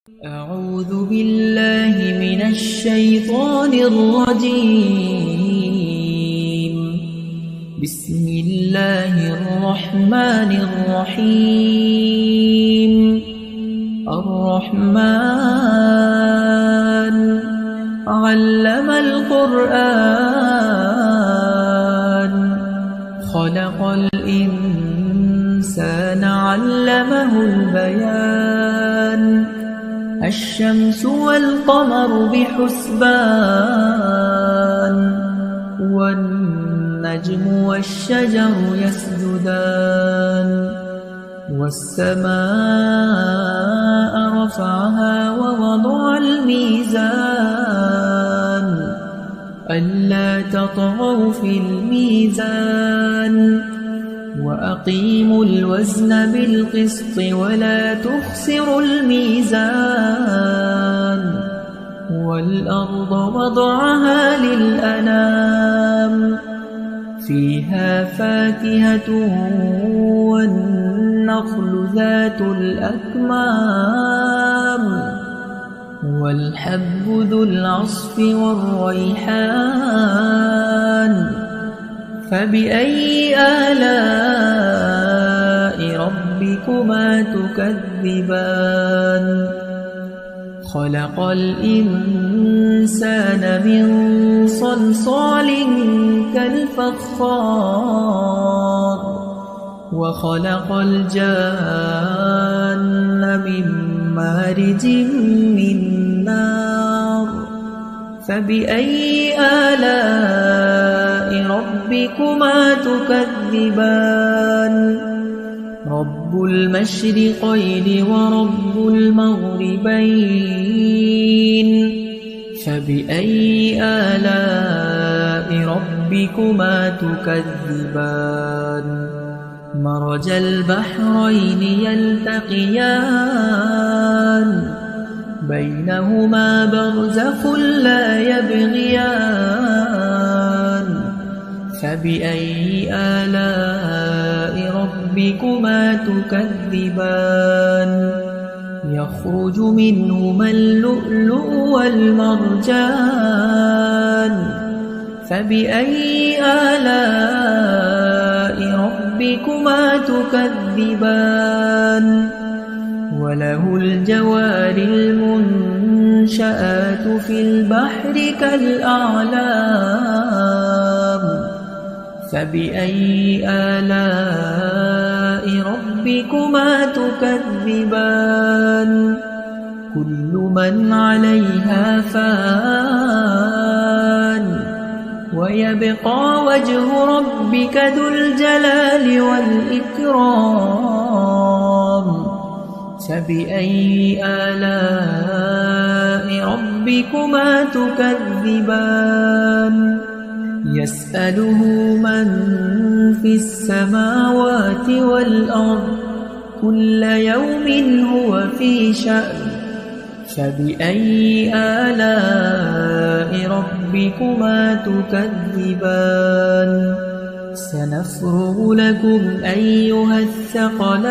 أعوذ بالله من الشيطان الرجيم. بسم الله الرحمن الرحيم. الرحمن علم القرآن خلق الإنسان علمه البيان الشمس والقمر بحسبان والنجم والشجر يسجدان والسماء رفعها ووضع الميزان ألا تطغوا في الميزان وأقيموا الوزن بالقسط ولا تخسروا الميزان والأرض وضعها للأنام فيها فاكهة والنخل ذات الأكمام والحب ذو العصف والريحان فبأي آلاء ربكما تكذبان خلق الإنسان من صلصال كالفخار وخلق الجان من مارج من نار فبأي آلاء ربكما تكذبان رب المشرقين ورب المغربين فبأي آلاء ربكما تكذبان مرج البحرين يلتقيان بينهما برزخ لا يبغيان فبأي آلاء ربكما تكذبان يخرج منهما اللؤلؤ والمرجان فبأي آلاء ربكما تكذبان وله الجوار المنشآت في البحر كالأعلام فبأي آلاء ربكما تكذبان كل من عليها فان ويبقى وجه ربك ذو الجلال والإكرام فبأي آلاء ربكما تكذبان يسأله من في السماوات والأرض كل يوم هو في شأن فبأي آلاء ربكما تكذبان سنفرغ لكم أيها الثقلان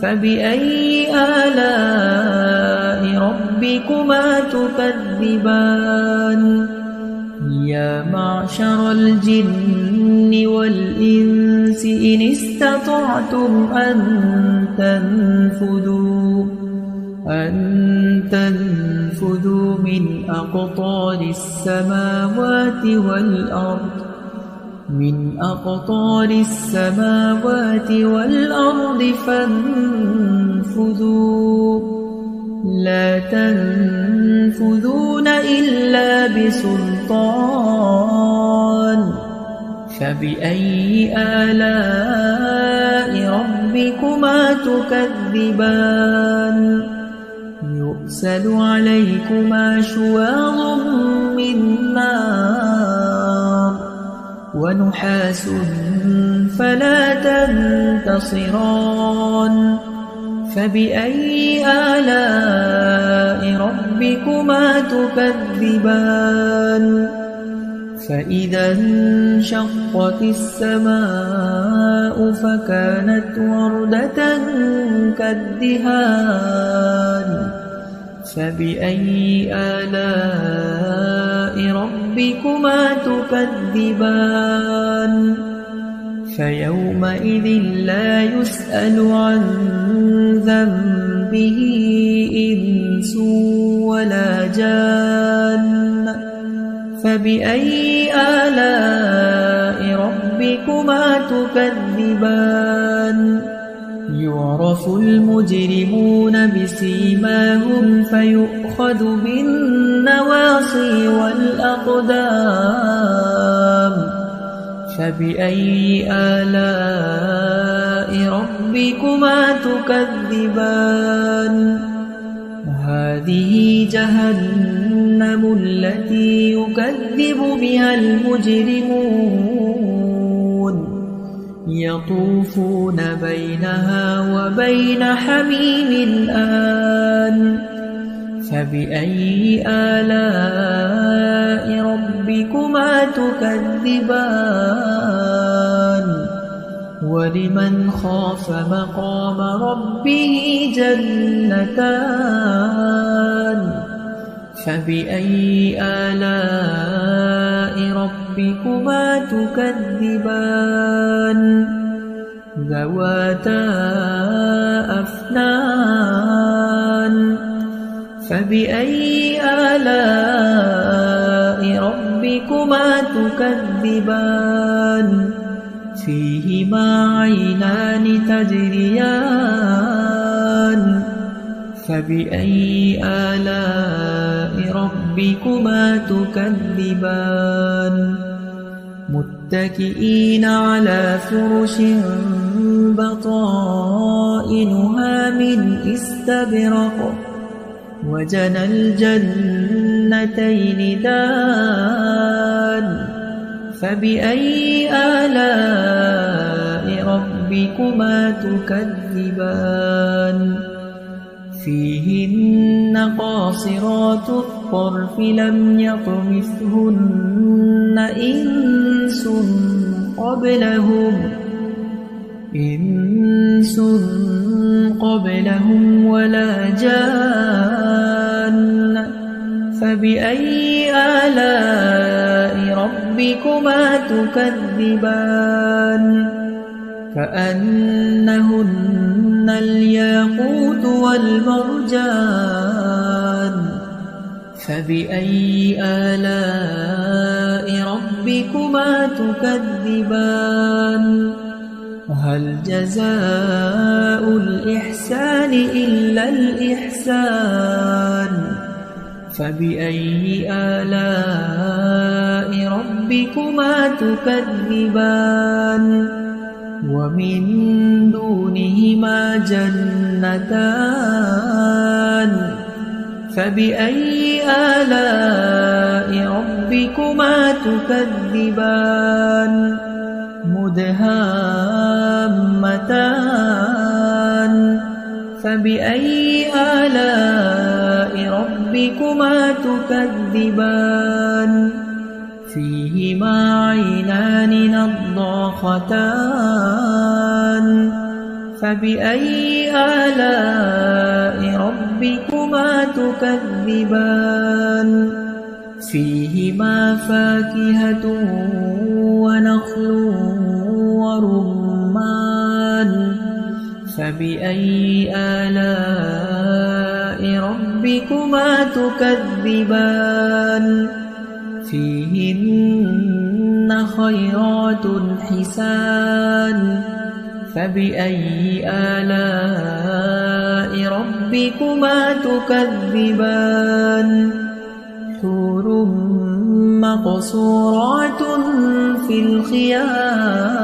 فبأي آلاء ربكما تكذبان يا معشر الجن والإنس إن استطعتم أن تنفذوا من أقطار السماوات والأرض فانفذوا لا تنفذون إلا بسلطان فبأي آلاء ربكما تكذبان يرسل عليكما شواظ من نار ونحاس فلا تنتصران فبأي آلاء ربكما تكذبان فإذا انشقت السماء فكانت وردة كالدهان فبأي آلاء ربكما تكذبان فيومئذ لا يسأل عن ذنبه إنس ولا جان فبأي آلاء ربكما تكذبان يعرف المجرمون بسيماهم فيؤخذ بالنواصي والأقدام فبأي آلاء ربكما تكذبان هذه جهنم التي يكذب بها المجرمون يطوفون بينها وبين حميم آن فبأي آلاء ربكما تكذبان ولمن خاف مقام ربه جنتان فبأي آلاء ربكما تكذبان ذواتا أفنان فبأي آلاء ربكما تكذبان فيهما عينان تجريان فبأي آلاء ربكما تكذبان متكئين على فرش بطائنها من استبرق وجنى الجنتين دان فبأي آلاء ربكما تكذبان فيهن قاصرات الطرف لم يطمثهن إنس قبلهم ولا جان فبأي آلاء ربكما تكذبان كأنهن الياقوت والمرجان فبأي آلاء ربكما تكذبان هل جزاء الإحسان إلا الإحسان فبأي آلاء ربكما تكذبان ومن دونهما جنتان فبأي آلاء ربكما تكذبان مدهامتان فبأي آلاء ربكما تكذبان فيهما عينان نضاختان فبأي آلاء ربكما تكذبان فيهما فاكهة ونخل ورمان فبأي آلاء ربكما تكذبان فيهن خيرات حسان فبأي آلاء ربكما تكذبان حور مقصورات في الخيام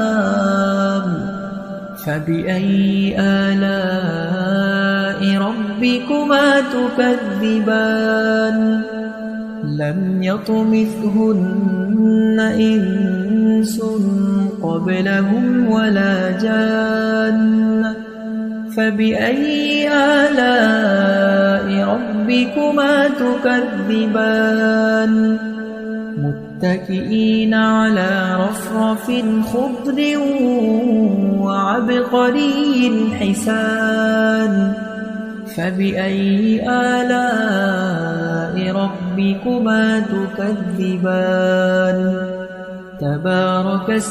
فبأي آلاء ربكما تكذبان لم يطمثهن إنس قبلهم ولا جان فبأي آلاء ربكما تكذبان متكئين على رفرف خضر وعبقري حسان فبأي آلاء ربكما تكذبان تبارك اسم